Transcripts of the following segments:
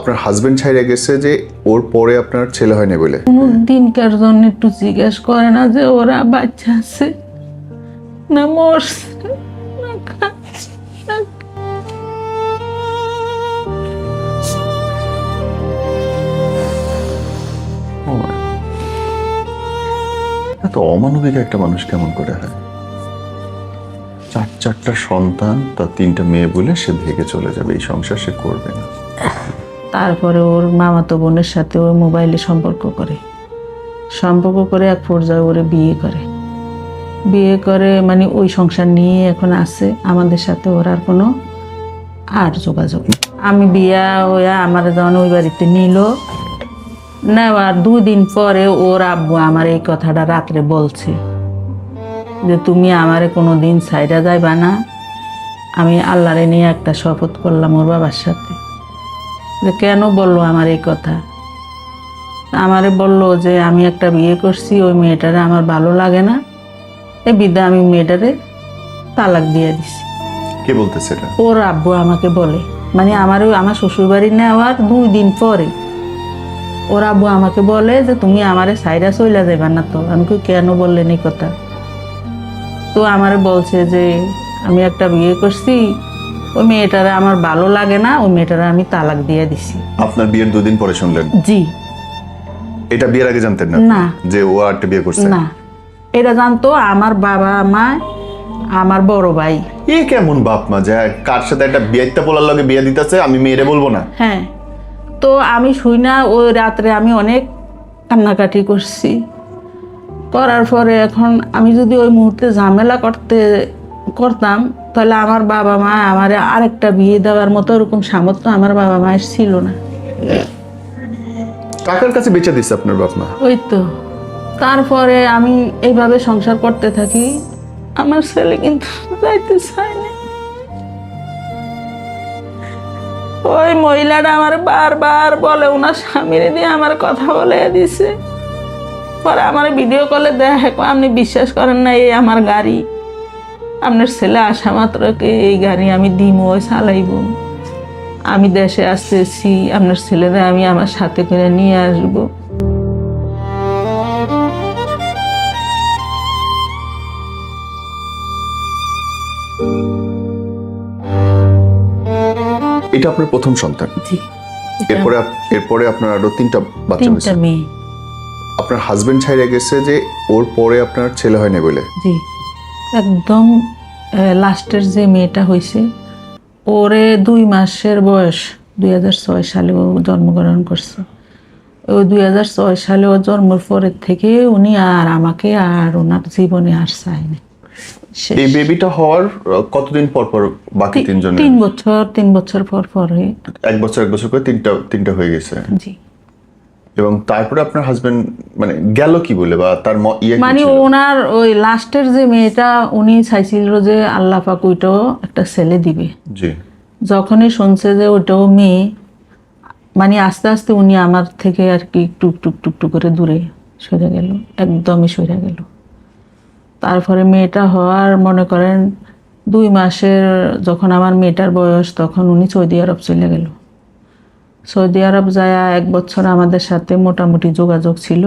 আপনার হাজবেন্ড ছাইড়া গেছে যে ওর পরে আপনার ছেলে হয়নি বলে? কোনো দিনকার জন্য একটু জিজ্ঞেস করে না যে ওরা বাচ্চা আছে না মরছে না খাচ্ছে না। এত অমানবিক একটা মানুষ কেমন করে হয়? চারটা সন্তান, তার 3টা মেয়ে বলে সে ভেগে চলে যাবে, এই সংসার সে করবে না। তারপরে ওর মামাতো বোনের সাথে ওর মোবাইলে সম্পর্ক করে এক পর্যায়ে ওরে বিয়ে করে মানে ওই সংসার নিয়ে এখন আছে। আমাদের সাথে ওর আর কোনো যোগাযোগ নেই। আমি বিয়া হইয়া আমার যখন ওই বাড়িতে নিল, নেওয়ার 2 দিন পরে ওর আব্বু আমার এই কথাটা রাত্রে বলছে যে তুমি আমারে কোনো দিন ছাইড়া যাইবা না। আমি আল্লাহরে নিয়ে একটা শপথ করলাম ওর বাবার সাথে। যে কেন বললো আমার এই কথা? আমারে বললো যে আমি একটা বিয়ে করছি, ওই মেয়েটারে আমার ভালো লাগে না, এই বিদ্যা আমি মেয়েটারে তালাক দিয়ে দিছি। কে বলতেছে এটা? ওর আব্বু আমাকে বলে, মানে আমার শ্বশুর বাড়ি নেওয়ার 2 দিন পরে ওর আব্বু আমাকে বলে যে তুমি আমারে সাইরা চইলা যাইবা না তো। আমি কেন বললেন এই কথা? তো আমারে বলছে যে আমি একটা বিয়ে করছি, ওই মেয়েটারে আমার ভালো লাগে না, ওই মেয়েটারে আমি তালাক দিয়ে দিছি। আপনার বিয়ের 2 দিন পরে শুনলেন? জি। এটা বিয়ের আগে জানতেন না? না। যে ও আরেকটা বিয়ে করছে? না, এটা জানতো আমার বাবা মা, আমার বড় ভাই। এ কেমন বাপ মা যে কার সাথে একটা বিয়েতে পোলার লগে বিয়ে দিতেছে, আমি মেয়েরে বলবো না? হ্যাঁ, তো আমি শুই না। ওই রাত্রে আমি অনেক কান্নাকাটি করার পরে এখন আমি যদি ওই মুহূর্তে ঝামেলা করতাম তাহলে আমার বাবা মা আমার আরেকটা বিয়ে দেওয়ার মতো ওরকম সামর্থ্য আমার বাবা মায়ের ছিল না। কাকার কাছে বেচে দিচ্ছে আপনার বাপ মা? ওই তো। তারপরে আমি এইভাবে সংসার করতে থাকি। আমার ছেলে কিন্তু যাইতে চায় না। ওই মহিলাটা আমার বারবার বলে, ওনার স্বামীর দিয়ে আমার কথা বলে দিছে। পরে আমার ভিডিও কলে দেখে, আপনি বিশ্বাস করেন না, এই আমার গাড়ি, আপনার ছেলে আসা মাত্রকে এই গাড়ি আমি দিম, ওই চালাইব, আমি দেশে আসতেছি, আপনার ছেলেরা আমি আমার সাথে করে নিয়ে আসবো। এটা আপনার প্রথম সন্তান? জি। এরপরে আপনার আরো 3টা বাচ্চা 3টা হয়েছে? মেয়ে। আপনার হাজবেন্ড ছাইড়া গেছে যে ওর পরে আপনার ছেলে হয়নি বলে? জি, একদম লাস্টের যে মেয়েটা হয়েছে, ওরে 2 মাসের বয়স, 2006 সালে ও জন্মগ্রহণ করছে। ওই 2006 সালে ও জন্মের পরের থেকে উনি আর আমাকে আর ওনার জীবনে আর চায়নি। এই বেবিটা হওয়ার কতদিন পর পর বাকি 3 জনের? 3 বছর পর পরে। 1 বছর করে তিনটা হয়ে গেছে। জি। এবং তারপরে আপনার হাজবেন্ড মানে গেল কি বলে, বা তার মানে ওনার ওই লাস্টের যে মেয়েটা উনি চাইছিল যে আল্লাহ পাক ওইটাও একটা ছেলে দিবে। জি। যখনই শুনছে যে ওইটাও মেয়ে, মানে আস্তে আস্তে উনি আমার থেকে আর কি টুক করে দূরে সরে গেল, একদমই সরে গেল। তারপরে মেয়েটা হওয়ার মনে করেন 2 মাসের যখন আমার মেয়েটার বয়স, তখন উনি সৌদি আরব চলে গেল। সৌদি আরব যায় 1 বছর আমাদের সাথে মোটামুটি যোগাযোগ ছিল।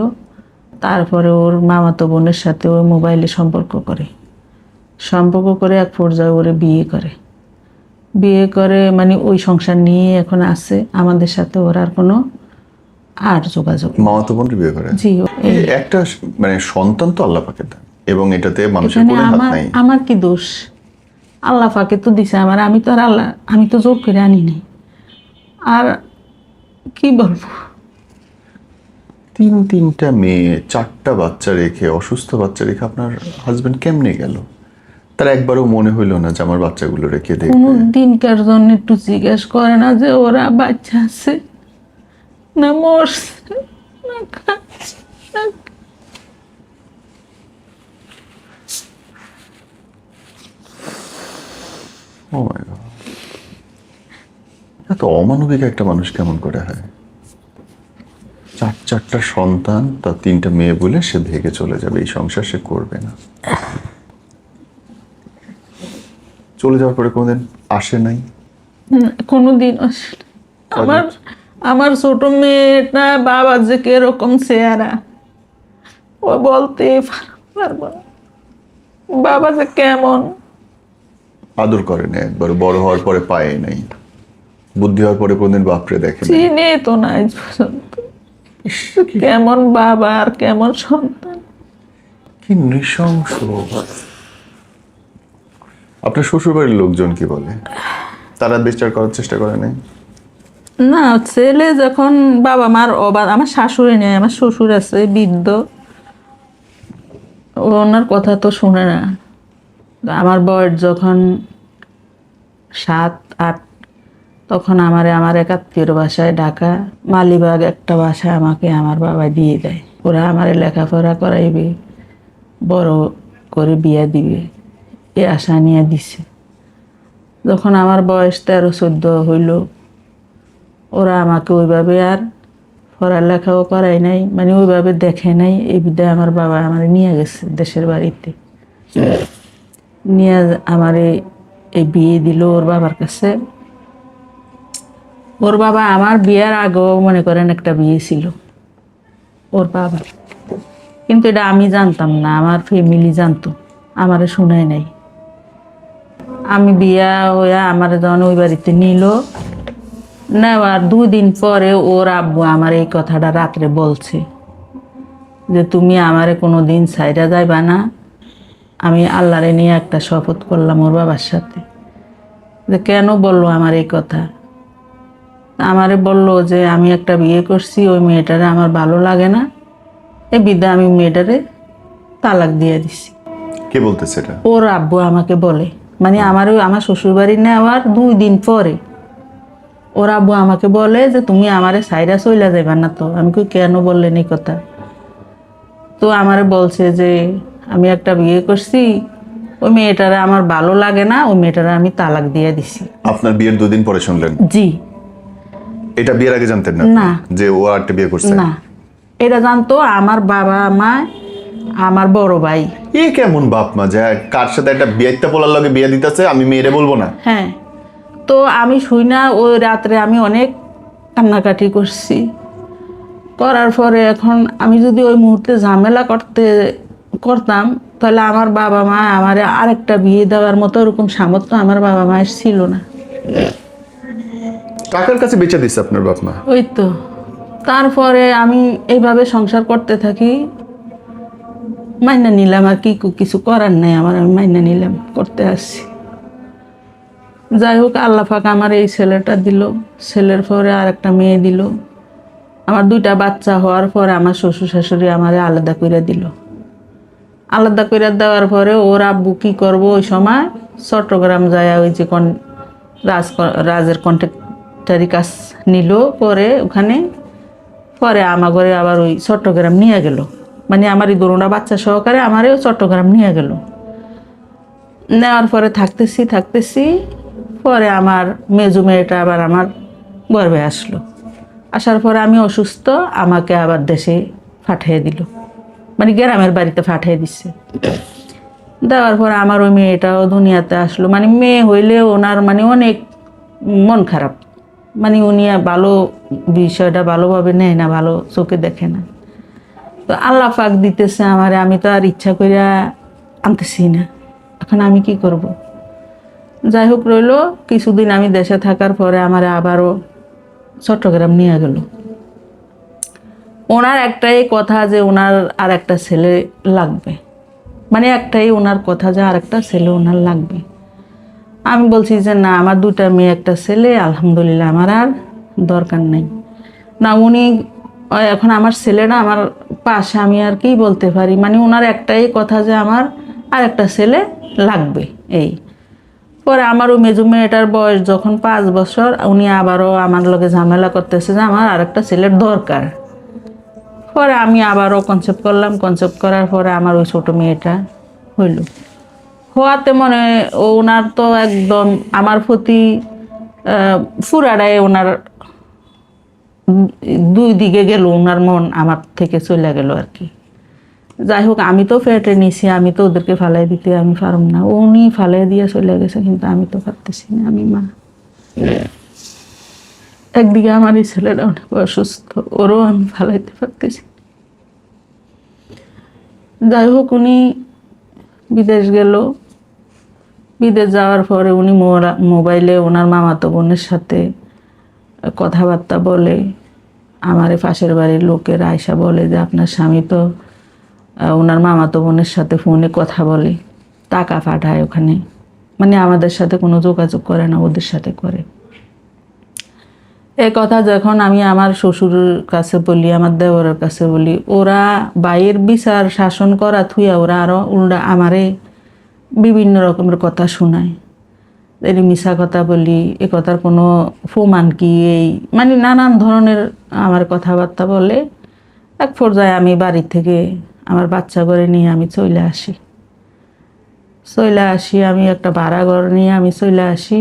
তারপরে ওর মামাতো বোনের সাথে ওর মোবাইলে সম্পর্ক করে এক পর্যায়ে ওরে বিয়ে করে মানে ওই সংসার নিয়ে এখন আছে। আমাদের সাথে ওর আর কোনো যোগাযোগ নেই। মামাতো বোনের বিয়ে করে? জি। একটা মানে সন্তান তো আল্লাহ পাকের দান, এবং এটাতে মানুষের কোনো হাত নাই। আমার কি দোষ? আল্লাহ পাকে তো দিছে আমার, আমি তো জোর করে আনি নাই। আর কি বলবো? 3টা মেয়ে, 4টা বাচ্চা রেখে, অসুস্থ বাচ্চা রেখে আপনার হাজবেন্ড কেমনে গেল? তার একবারও মনে হইলো না যে আমার বাচ্চাগুলো রেখে দেখবে? কোনো দিনকার জন্য একটু জিজ্ঞেস করে না যে ওরা বাচ্চা আছে না মরছে না খাচ্ছে না। ও মাই গড, এত অমানবিক একটা মানুষ কেমন করে হয়? চারটা সন্তান, তার 3টা মেয়ে বলে সে ভেগে চলে যাবে, এই সংসার সে করবে না। চলে যাওয়ার পরে কোনোদিন আসে নাই? কোনোদিন আসে না। আমার ছোট মেয়েটা বাবার যে কিরকম চেহারা ও বলতে পারবো না। বাবা যে কেমন। আদর করে না একবার, বড় হওয়ার পরে পায় নাই, বুদ্ধি হওয়ার পরে কোনদিন বাপরে দেখে না। চিনে তো না আজ পর্যন্ত কেমন বাবা আর কেমন সন্তান। কি নৃশংস। আপনার শ্বশুর বাড়ির লোকজন কি বলে? তারা বিচার করার চেষ্টা করে নাই? না, ছেলে যখন বাবা মার অবাধ, আমার শাশুড়ি নেই, আমার শ্বশুর আছে বৃদ্ধ, ওনার কথা তো শুনে না। আমার বয়স যখন 7-8 তখন আমার এক আত্মীয়র বাসায় ঢাকা মালিবাগ একটা বাসায় আমাকে আমার বাবা দিয়ে দেয়। ওরা আমার লেখাপড়া করাইবে, বড় করে বিয়া দিবে, এ আশা নিয়ে দিছে। যখন আমার বয়স 13-14 হইল, ওরা আমাকে ওইভাবে আর পড়ালেখাও করাই নাই, মানে ওইভাবে দেখে নাই। এই বিধায় আমার বাবা আমার নিয়ে গেছে দেশের বাড়িতে, নিয়ে আমার এই বিয়ে দিল ওর বাবার কাছে। ওর বাবা আমার বিয়ের আগেও মনে করেন একটা বিয়ে ছিল ওর বাবা, কিন্তু এটা আমি জানতাম না, আমার ফ্যামিলি জানতো, আমারে শোনায় নাই। আমি বিয়া হইয়া আমার যখন ওই বাড়িতে নিল, নেওয়ার 2 দিন পরে ওর আব্বু আমার এই কথাটা রাত্রে বলছে যে তুমি আমারে কোনো দিন সাইডা যাইবা না। আমি আল্লাহরে নিয়ে একটা শপথ করলাম ওর বাবার সাথে, যে কেন বললো আমার এই কথা। আমারে বলল যে আমি একটা বিয়ে করছি, ওই মেয়েটারে আমার ভালো লাগে না, এই বিদ্যা আমি মেয়েটারে তালাক দিয়ে দিছি। কে বলতেছে এটা? ওর আব্বু আমাকে বলে, মানে আমার শ্বশুরবাড়ি নেওয়ার 2 দিন পরে ওর আব্বু আমাকে বলে যে তুমি আমারে সাইডা চইলা যাইবা না তো। আমি কই কেন বললেন এই কথা? তো আমারে বলছে যে আমি একটা বিয়ে করছি, ওই মেয়েটারে আমার ভালো লাগে না, ওই মেয়েটারে আমি তালাক দিয়ে দিছি। আপনার বিয়ের 2 দিন পরে শুনলেন? জি। এটা বিয়ের আগে জানতেন না না। যে ও আরেকটা বিয়ে করছে? না, এটা জানতো আমার বাবা মা, আমার বড় ভাই। এ কেমন বাপ মা যে কার সাথে একটা বিয়েতে পোলার লগে বিয়ে দিতেছে, আমি মেয়েরে বলবো না? হ্যাঁ, তো আমি শুই না, ওই রাত্রে আমি অনেক কান্নাকাটি করছি। করার পরে এখন আমি যদি ওই মুহূর্তে ঝামেলা করতাম, তাহলে আমার বাবা মা আমার আরেকটা বিয়ে দেওয়ার মতো ওরকম সামর্থ্য আমার বাবা মায়ের ছিল না। কাকার কাছে বেচে দিচ্ছে আপনার বাপ মা? ওই তো। তারপরে আমি এইভাবে সংসার করতে থাকি, মাইনা নিলাম, আর কি কিছু করার নাই আমার, আমি মাইনা নিলাম, করতে আসছি। যাই হোক, আল্লাহ পাক আমার এই ছেলেটা দিল, ছেলের পরে আর একটা মেয়ে দিল। আমার 2টা বাচ্চা হওয়ার পরে আমার শ্বশুর শাশুড়ি আমারে আলাদা করে দিল। আলাদা করে দেওয়ার পরে ওর আব্বু কী করবো, ওই সময় চট্টগ্রাম যায় ওই যে রাজের কন্ট্রাক্টারি কাজ নিল করে ওখানে, পরে আমাগরে আবার ওই চট্টগ্রাম নিয়ে গেল, মানে আমার এই 2টা বাচ্চা সহকারে আমারেও চট্টগ্রাম নিয়ে গেল। নেওয়ার পরে থাকতেছি, পরে আমার মেজো মেয়েটা আবার আমার গর্ভে আসলো। আসার পরে আমি অসুস্থ, আমাকে আবার দেশে পাঠিয়ে দিল, মানে গ্রামের বাড়িতে পাঠিয়ে দিচ্ছে। দেওয়ার পরে আমার ওই মেয়েটাও দুনিয়াতে আসলো। মানে মেয়ে হইলে ওনার মানে অনেক মন খারাপ, মানে উনি ভালো বিষয়টা ভালোভাবে নেয় না, ভালো চোখে দেখে না। তো আল্লাহ পাক দিতেছে আমারে, আমি তো আর ইচ্ছা করিয়া আনতেছি না, এখন আমি কি করব। যাই হোক, রইল কিছুদিন। আমি দেশে থাকার পরে আমার আবারও চট্টগ্রাম নিয়ে গেল। ওনার একটাই কথা যে ওনার আর একটা ছেলে লাগবে, মানে একটাই ওনার কথা যে আর একটা ছেলে ওনার লাগবে। আমি বলছি যে না, আমার 2টা মেয়ে একটা ছেলে, আলহামদুলিল্লাহ, আমার আর দরকার নেই। না, উনি এখন আমার ছেলেটা আমার পাশে, আমি আর কি বলতে পারি, মানে ওনার একটাই কথা যে আমার আর একটা ছেলে লাগবে। এই পরে আমার ওই মেজো মেয়েটার বয়স যখন 5 বছর, উনি আবারও আমার লগে ঝামেলা করতেছে যে আমার আর একটা ছেলের দরকার। পরে আমি আবারও কনসেপ্ট করলাম, কনসেপ্ট করার পরে আমার ওই ছোটো মেয়েটা হইল। হওয়াতে মনে ওনার তো একদম আমার প্রতি ফুরাডায় ওনার 2 দিকে গেল, ওনার মন আমার থেকে চলে গেল আর কি। যাই হোক, আমি তো পেটে নিছি, আমি তো ওদেরকে ফালাই দিতে আমি পারব না, উনি ফালাই দিয়ে চলে গেছে, কিন্তু আমি তো পারতেছি না, আমি মা। একদিকে আমার এই ছেলেটা অনেক অসুস্থ, ওরও আমি ফালাইতে পারতেছি। যাই হোক, উনি বিদেশ গেল। বিদেশ যাওয়ার পরে উনি মোবাইলে ওনার মামাতো বোনের সাথে কথাবার্তা বলে। আমার পাশের বাড়ির লোকের আয়সা বলে যে আপনার স্বামী তো ওনার মামাতো বোনের সাথে ফোনে কথা বলে, টাকা পাঠায় ওখানে, মানে আমাদের সাথে কোনো যোগাযোগ করে না, ওদের সাথে করে। এ কথা যখন আমি আমার শ্বশুরের কাছে বলি, আমার দেওরের কাছে বলি, ওরা বাইরের বিচার শাসন করা থুইয়া ওরা আরও উল্টা আমারে বিভিন্ন রকমের কথা শোনায়। এই মিশা কথা বলি, এ কথার কোনো প্রমাণ কি, এই মানে নানান ধরনের আমার কথাবার্তা বলে। এক পর্যায়ে আমি বাড়ি থেকে আমার বাচ্চা করে নিয়ে আমি চলে আসি। আমি একটা ভাড়া ঘর নিয়ে আমি চলে আসি।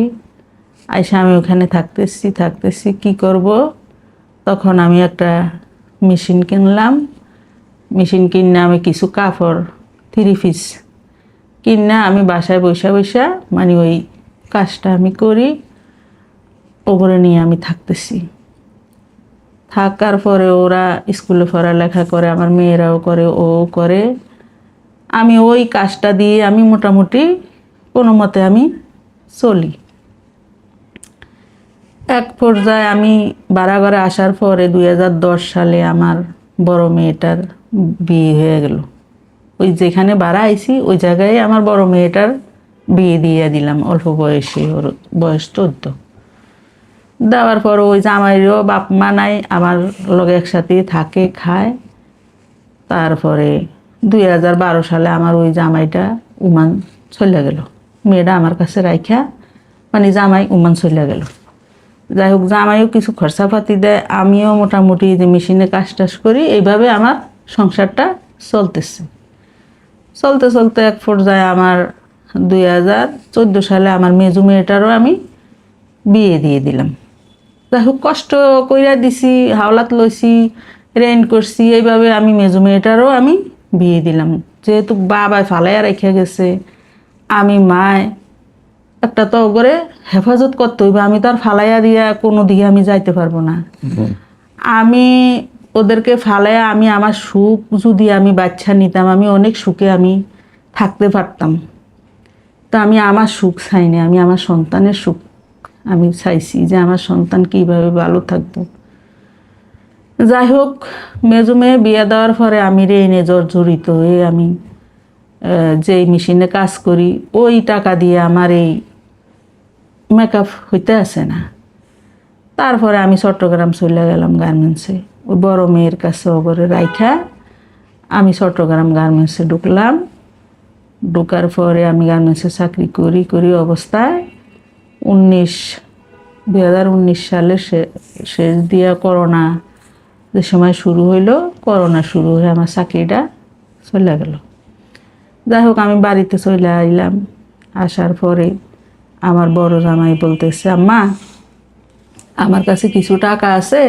আইসা আমি ওখানে থাকতেছি কি করব, তখন আমি একটা মেশিন কিনলাম। মেশিন কিনে আমি কিছু কাপড় 3 পিস কিনা আমি বাসায় বৈশা মানে ওই কাজটা আমি করি, ওপরে নিয়ে আমি থাকতেছি। থাকার পরে ওরা স্কুলে পড়ালেখা করে, আমার মেয়েরাও করে, ও করে। আমি ওই কাজটা দিয়ে আমি মোটামুটি কোনো মতে আমি চলি। এক পর্যায়ে আমি ভাড়া ঘরে আসার পরে 2010 সালে আমার বড় মেয়েটার বিয়ে হয়ে গেল। ওই যেখানে ভাড়া আইছি ওই জায়গায় আমার বড় মেয়েটার বিয়ে দিয়ে দিলাম, অল্প বয়সে, ওর বয়স 14। দেওয়ার পর ওই জামাইরও বাপ মা নাই, আমার লগে একসাথে থাকে খায়। তারপরে 2012 সালে আমার ওই জামাইটা উমান চলে গেল। মেয়েটা আমার কাছে রাইখা মানে জামাই উমান চলে গেল। যাই হোক, জামাইও কিছু খরচাপাতি দেয়, আমিও মোটামুটি যে মেশিনে কাজ টাজ করি, এইভাবে আমার সংসারটা চলতেছে। চলতে এক পর্যায়ে আমার 2014 সালে আমার মেজু মেয়েটারও আমি বিয়ে দিয়ে দিলাম। যাই হোক, কষ্ট কইরা দিছি, হাওলাত লইছি, রেন্ট করছি, এইভাবে আমি মেজু মেয়েটারও আমি বিয়ে দিলাম। যেহেতু বাবায় ফালাইয়া রেখে গেছে, আমি মায় একটা তো করে হেফাজত করতে হইবে, আমি তো আর ফালাইয়া দিয়া কোনো দিকে আমি যাইতে পারবো না। আমি ওদেরকে ফালাইয়া আমি আমার সুখ যদি আমি বাচ্চা নিতাম, আমি অনেক সুখে আমি থাকতে পারতাম। তো আমি আমার সুখ চাইনি, আমি আমার সন্তানের সুখ আমি চাইছি, যে আমার সন্তান কীভাবে ভালো থাকবো। যাই হোক, মেজো মেয়ে বিয়ে দেওয়ার পরে আমি ঋণে জর্জরিত হয়ে আমি যেই মেশিনে কাজ করি ওই টাকা দিয়ে আমার এই মেকআপ হইতে আসে না। তারপরে আমি চট্টগ্রাম চলে গেলাম গার্মেন্টসে, ওই বড় মেয়ের কাছে ওগরে রাইখা আমি চট্টগ্রাম গার্মেন্টসে ঢুকলাম। ঢোকার পরে আমি গার্মেন্টসে চাকরি করি অবস্থায় 2019 সালের শেষ দিয়া করোনা যে সময় শুরু হইলো, করোনা শুরু হয়ে আমার চাকরিটা চলে গেল। যাই হোক, আমি বাড়িতে চলে আইলাম। আসার পরে আমার বড় জামাই বলতেছে, আম্মা আমার কাছে কিছু টাকা আছে,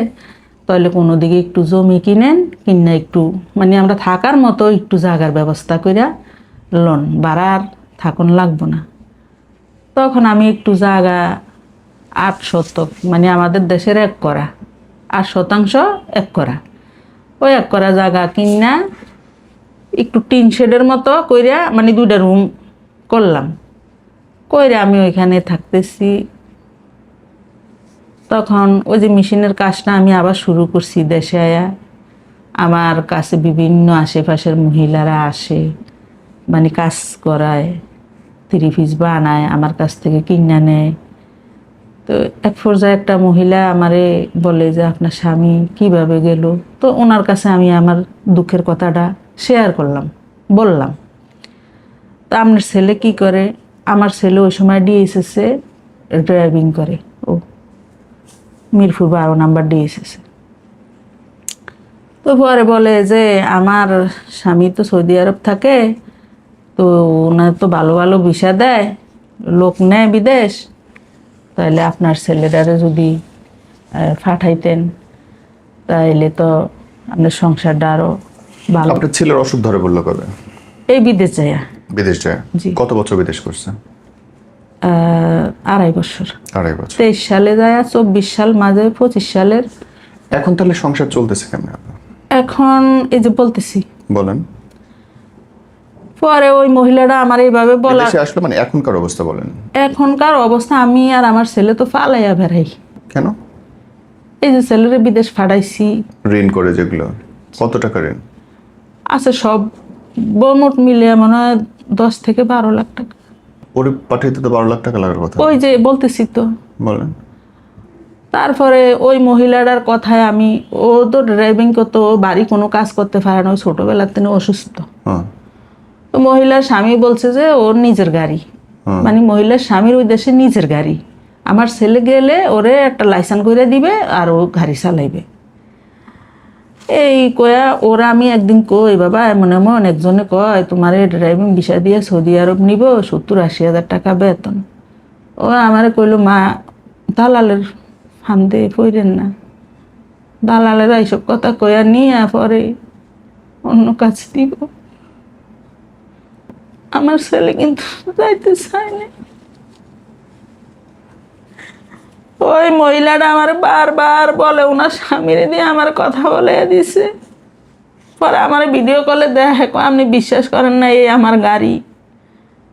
তাহলে কোনো দিকে একটু জমি কিনেন, কিনে একটু মানে আমরা থাকার মতো একটু জায়গার ব্যবস্থা কইরা লন, বাড়ার থাকুন লাগবো না। তখন আমি একটু জায়গা 8 শতক, মানে আমাদের দেশের 1 করা, 8 শতাংশ 1 করা, ওই 1 করা জায়গা কিনা একটু টিন শেডের মতো কইরা মানে 2টা রুম করলাম, কইরা আমি ওইখানে থাকতেছি। তখন ওই যে মেশিনের কাজটা আমি আবার শুরু করছি দেশে আয়া। আমার কাছে বিভিন্ন আশেপাশের মহিলারা আসে, মানে কাজ করায়, 3 পিস বানায়, আমার কাছ থেকে কিনা নেয়। তো এক পর্যায়ে একটা মহিলা আমারে বলে যে আপনার স্বামী কিভাবে গেল। তো ওনার কাছে আমি আমার দুঃখের কথাটা শেয়ার বললাম। তা আপনার ছেলে কি করে? আমার ছেলে ওই সময় ডিএসএসে ড্রাইভিং করে, ও মিরপুর 12 নাম্বার ডিএসএসে। তো পরে বলে যে আমার স্বামী তো সৌদি আরব থাকে, তো ওনার তো ভালো ভালো ভিসা দেয়, লোক নেয় বিদেশ, তাহলে আপনার ছেলেটারে যদি পাঠাইতেন তাইলে তো আপনার সংসারটা আরো ভালো। আপনার ছেলের অসুখ ধরে বললো কবে? এই বিদেশ যায়। বিদেশ যায়? জি। কত বছর বিদেশ করছেন? 2.5 বছর। 2.5 বছর। 23 সালে যায়, 24 সাল মাঝে, 25 সালের। এখন তাহলে সংসার চলতেছে কেমন আপনার? এখন এই যে বলতেছি, বলেন। পরে ওই মহিলাটা আমার এইভাবে বলা, বিদেশে আসলে মানে এখনকার অবস্থা বলেন। এখনকার অবস্থা আমি আর আমার ছেলে তো ফালাইয়া বেড়াই। কেন? এই যে ছেলেরে বিদেশ পাঠাইছি, ঋণ করে যেগুলো, কত টাকা ঋণ? আছে সব মোট মিলিয়ে মনে হয় 10 থেকে 12 লাখ টাকা। ওরে পাঠাইতে তো 12 লাখ টাকা লাগার কথা। ওই যে বলতেছি তো। বলেন। তারপরে ওই মহিলাটার কথায় আমি, ও তো ড্রাইভিং করতো, ও বাড়ি কোনো কাজ করতে পারে না, ওই ছোটবেলার থেকে অসুস্থ। হ্যাঁ। তো মহিলার স্বামী বলছে যে ওর নিজের গাড়ি, মানে মহিলার স্বামীর ওই দেশে নিজের গাড়ি, আমার ছেলে গেলে ওরে একটা লাইসেন্স করে দিবে আর ও গাড়ি চালাইবে। এই কয়া ওরা আমি একদিন কই, বাবা এমন এমন একজনে কয় তোমার ড্রাইভিং ভিসা দিয়ে সৌদি আরব নিব, 70-80 হাজার টাকা বেতন। ও আমারে কইলো, মা দালালের ফান্দে পড়েন না, দালালেরা এইসব কথা কয়া নিয়ে পরে অন্য কাজ দিব। আমার ছেলে কিন্তু যাইতে চায় না। ওই মহিলাটা আমার বারবার বলে, ওনার স্বামীর দিয়ে আমার কথা বলে দিছে। পরে আমার ভিডিও কলে দেখে, আপনি বিশ্বাস করেন না, এই আমার গাড়ি,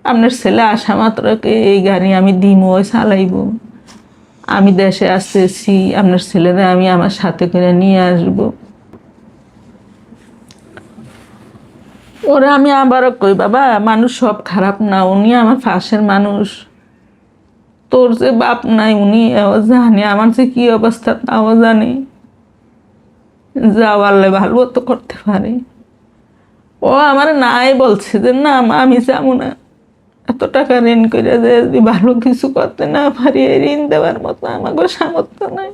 আপনার ছেলে আসা মাত্রকে এই গাড়ি আমি দিমো, ওই চালাইব, আমি দেশে আসতেছি, আপনার ছেলেরা আমি আমার সাথে করে নিয়ে আসব। ওরা আমি আবারও কই, বাবা মানুষ সব খারাপ না, উনি আমার পাশের মানুষ, তোর যে বাপ নাই উনি জানে আমার যে কি অবস্থা, তাও জানে, যা পারলে ভালো তো করতে পারে। ও আমার নাই বলছে যে না মা আমি যাবো না, এত টাকা ঋণ করে যে যদি ভালো কিছু করতে না পারি, এই ঋণ দেওয়ার মতো আমাকে সামর্থ্য নাই।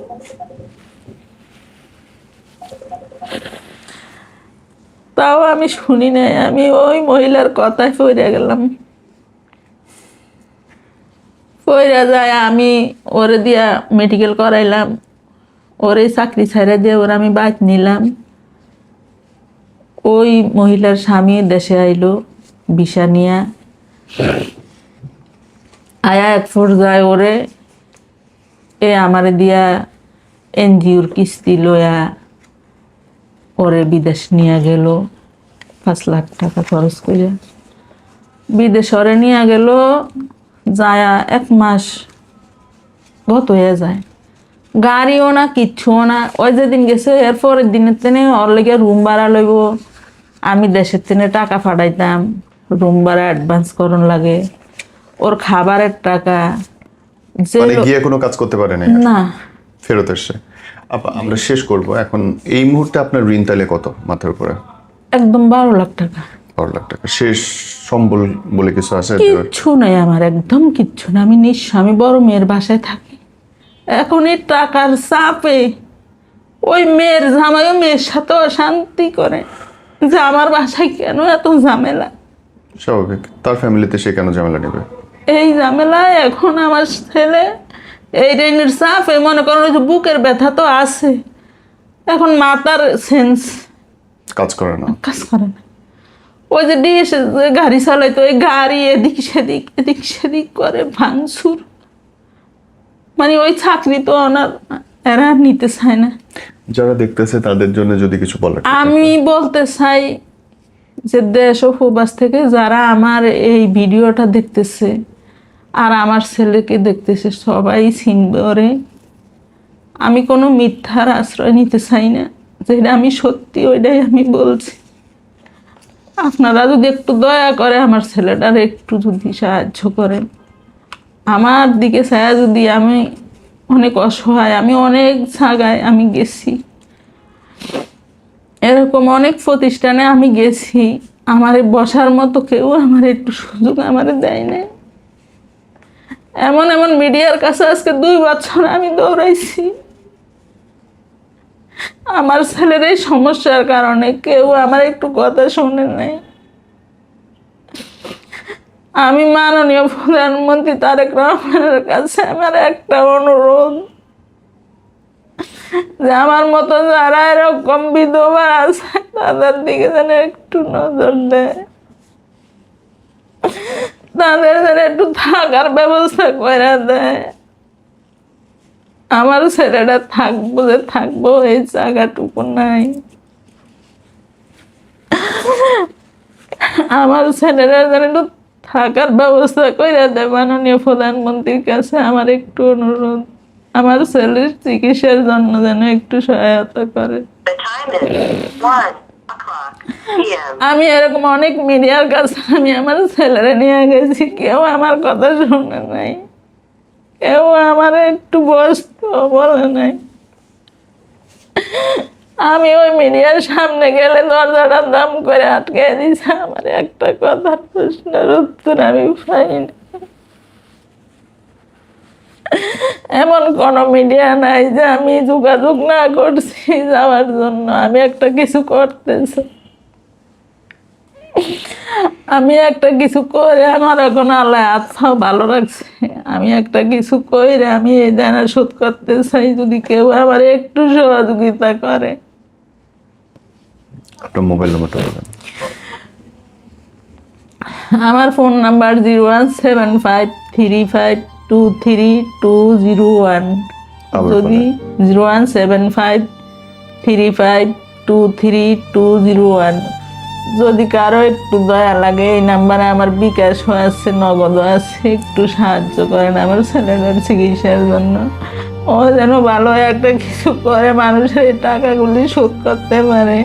তাও আমি শুনি নাই, আমি ওই মহিলার কথায় পড়ে গেলাম। পড়ে যায় আমি ওরে দিয়া মেডিকেল করাইলাম, ওরে চাকরি ছাইড়া দিয়ে ওরা আমি বাইক নিলাম। ওই মহিলার স্বামী দেশে আইলো ভিসা নিয়া, আয়া এক পর্যায়ে ওরে আমারে দিয়া এনজিওর কিস্তি লয়া ওরে বিদেশ নিয়ে গেল, 5 লাখ টাকা খরচ করে বিদেশ ওরে নিয়ে গেল। যায়া 1 মাস গত হয়ে যায়, গাড়িও না কিচ্ছুও না। ওই যেদিন গেছে এর পরের দিনের তেনে ওর লেগে রুম ভাড়া লইব, আমি দেশের তেনে টাকা পাঠাইতাম, রুম ভাড়া অ্যাডভান্স করন লাগে, ওর খাবারের টাকা যে মানে গিয়ে কোনো কাজ করতে পারে না, ফেরত এসে। আমরা শেষ করব এখন। এই মুহূর্তে আপনার ঋণ তাইলে কত মাথার উপরে? একদম 12 লাখ টাকা। 12 লাখ টাকা। শেষ সম্বল বলে কিছু আছে? কিচ্ছু নাই আমার, একদম কিচ্ছু না। আমি নিঃস্ব, আমি বড় মেয়ের বাসায় থাকি। এখন এই টাকার চাপে ওই মেয়ের জামাইও মেয়ের সাথে অশান্তি করে যে আমার বাসায় কেন এত ঝামেলা। স্বাভাবিক, তার ফ্যামিলিতে সে কেন ঝামেলা নেবে? এই ঝামেলায় এখন আমার ছেলে এই ঋণের চাপে মনে করেন ওই যে বুকের ব্যথা তো আছে, এখন মাথার সেন্স কাজ করে না। ওই যে ডিএসে যে গাড়ি চালাইতো, ওই গাড়ি এদিক সেদিক করে ভাঙচুর, মানে ওই চাকরি তো ওনার এরা নিতে চায় না। যারা দেখতেছে তাদের জন্য যদি কিছু বলার থাকে। আমি বলতে চাই যে দেশ ও প্রবাস থেকে যারা আমার এই ভিডিওটা দেখতেছে আর আমার ছেলেকে দেখতেছে, সবাই চিনবে ওরে। আমি কোনো মিথ্যার আশ্রয় নিতে চাই না, যেটা আমি সত্যি ওইটাই আমি বলছি। আপনারা যদি একটু দয়া করে আমার ছেলেটার একটু যদি সাহায্য করেন, আমার দিকে ছায়া যদি, আমি অনেক অসহায়, আমি অনেক জায়গায় আমি গেছি, এরকম অনেক প্রতিষ্ঠানে আমি গেছি, আমার বসার মতো কেউ আমার একটু সুযোগ আমার দেয় না। এমন এমন মিডিয়ার কাছে আজকে 2 বছর আমি দৌড়াইছি, আমার ছেলের এই সমস্যার কারণে কেউ আমার একটু কথা শুনে নাই। আমি মাননীয় প্রধানমন্ত্রী তারেক রহমানের কাছে আমার একটা অনুরোধ, যে আমার মতো যারা এরকম বিধবা আছে তাদের দিকে যেন একটু নজর দেয়। তাদের যেন একটু থাকার ব্যবস্থা করে দেয়। আমার ছেলেটা থাকবো যে থাকবো এই জায়গাটুকু নাই। আমার ছেলেরা যেন একটু থাকার ব্যবস্থা করে দেয়। মাননীয় প্রধানমন্ত্রীর কাছে আমার একটু অনুরোধ, আমার ছেলের চিকিৎসার জন্য যেন একটু সহায়তা করে। The time is 1:00 p.m. আমি এরকম অনেক মিডিয়ার কাছে আমি আমার ছেলেরা নিয়ে গেছি, কেউ আমার কথা শুনে নাই, কেউ আমার একটু বসতে বলে নাই। আমি ওই মিডিয়ার সামনে গেলে দরজাটা দাম করে আটকে দিয়েছে। আমার একটা কথার প্রশ্নের উত্তর আমি পাইনি। এমন কোনো মিডিয়া নাই যে আমি যোগাযোগ না করছি যাওয়ার জন্য। আমি একটা কিছু করতেছি, আমি একটা কিছু করে আমার এখন আল্লাহ আচ্ছা ভালো রাখছে। আমি একটা কিছু করে আমি এই দেনা শোধ করতে চাই, যদি কেউ আমার একটু সহযোগিতা করে। আপনার মোবাইল নাম্বারটা বলেন। আমার ফোন নাম্বার 01753523201। আবার যদি 01753523201, যদি কারো একটু দয়া লাগে এই নাম্বারে আমার বিকাশ আছে, নগদ আছে, একটু সাহায্য করেন আমার ছেলেদের চিকিৎসার জন্য। ও যেন ভালো একটা কিছু করে মানুষের এই টাকাগুলি শোধ করতে পারে।